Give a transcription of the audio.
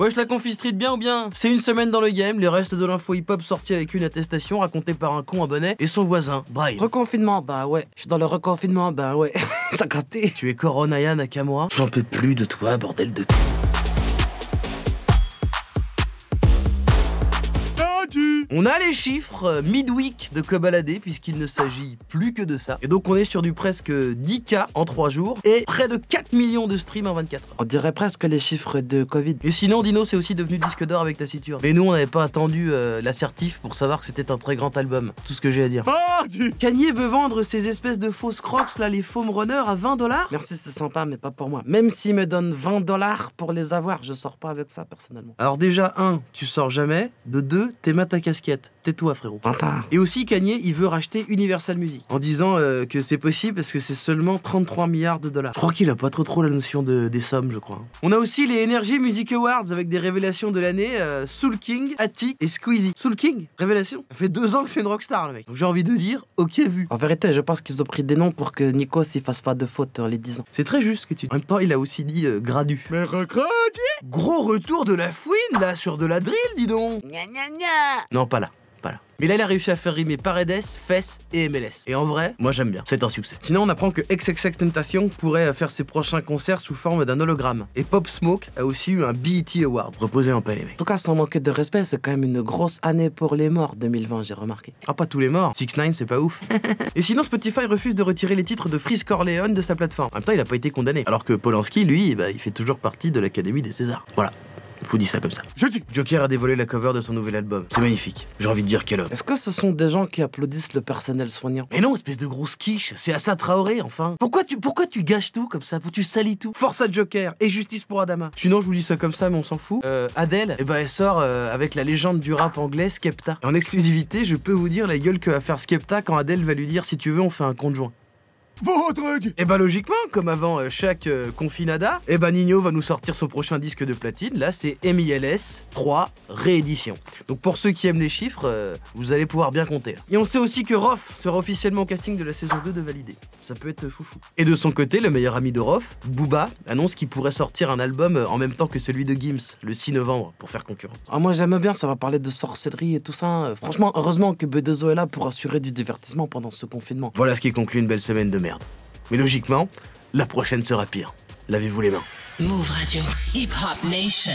Wesh la confi street bien ou bien? C'est une semaine dans le game, les restes de l'info hip-hop sortis avec une attestation racontée par un con abonné et son voisin, Braille. Reconfinement, bah ouais. Je suis dans le reconfinement, bah ouais. T'as capté? Tu es Coronaya Nakamura? J'en peux plus de toi, bordel de... On a les chiffres midweek de Kobalade puisqu'il ne s'agit plus que de ça. Et donc on est sur du presque 10K en 3 jours et près de 4 millions de streams en 24 heures. On dirait presque les chiffres de Covid. Et sinon Dino c'est aussi devenu disque d'or avec Taciturne. Mais nous on n'avait pas attendu l'assertif pour savoir que c'était un très grand album. Tout ce que j'ai à dire. Kanye veut vendre ces espèces de fausses crocs là, les foam runners à 20 $. Merci, c'est sympa, mais pas pour moi. Même s'il me donne 20 $ pour les avoir, je sors pas avec ça personnellement. Alors déjà, 1, tu sors jamais. De 2, t'aimes ta casquette. Tais-toi frérot. Et aussi Kanye, il veut racheter Universal Music en disant que c'est possible parce que c'est seulement 33 milliards de $. Je crois qu'il a pas trop la notion des sommes, je crois. On a aussi les Energy Music Awards avec des révélations de l'année, Soul King, Attic et Squeezie. Soul King, révélation. Ça fait 2 ans que c'est une rockstar le mec. Donc j'ai envie de dire, ok vu. En vérité, je pense qu'ils ont pris des noms pour que Nikos il fasse pas de faute en les disant. C'est très juste ce que tu dis. En même temps, il a aussi dit gradu. Mais gros retour de la fouine là sur de la drill, dis donc. Gna gna gna. Non, pas là. Mais là, il a réussi à faire rimer Paredes, Fesses et MLS. Et en vrai, moi j'aime bien. C'est un succès. Sinon, on apprend que XXXTentacion pourrait faire ses prochains concerts sous forme d'un hologramme. Et Pop Smoke a aussi eu un BET Award. Reposez en paix, les mecs. En tout cas, sans manquer de respect, c'est quand même une grosse année pour les morts 2020, j'ai remarqué. Ah, pas tous les morts. 6ix9ine, c'est pas ouf. Et sinon, Spotify refuse de retirer les titres de Freeze Corleone de sa plateforme. En même temps, il a pas été condamné. Alors que Polanski, lui, il fait toujours partie de l'Académie des Césars. Voilà. Je vous dis ça comme ça. Joker a dévoilé la cover de son nouvel album. C'est magnifique. J'ai envie de dire quel homme. Est-ce que ce sont des gens qui applaudissent le personnel soignant? Mais non, espèce de grosse quiche. C'est Assa Traoré, enfin. Pourquoi tu gâches tout comme ça? Tu salis tout? Force à Joker et justice pour Adama. Sinon, je vous dis ça comme ça, mais on s'en fout. Adele, elle sort avec la légende du rap anglais, Skepta. Et en exclusivité, je peux vous dire la gueule que va faire Skepta quand Adele va lui dire si tu veux, on fait un compte joint. Et logiquement, comme avant chaque confinada, Nino va nous sortir son prochain disque de platine. Là, c'est MILS 3 réédition. Donc pour ceux qui aiment les chiffres, vous allez pouvoir bien compter. Et on sait aussi que Rof sera officiellement au casting de la saison 2 de Validé. Ça peut être foufou. Et de son côté, le meilleur ami de Rof, Booba, annonce qu'il pourrait sortir un album en même temps que celui de Gims, le 6 novembre, pour faire concurrence. Ah, moi j'aime bien, ça va parler de sorcellerie et tout ça. Franchement, heureusement que B2O est là pour assurer du divertissement pendant ce confinement. Voilà ce qui conclut une belle semaine de merde. Mais logiquement, la prochaine sera pire. Lavez-vous les mains. Move Radio, Hip Hop Nation.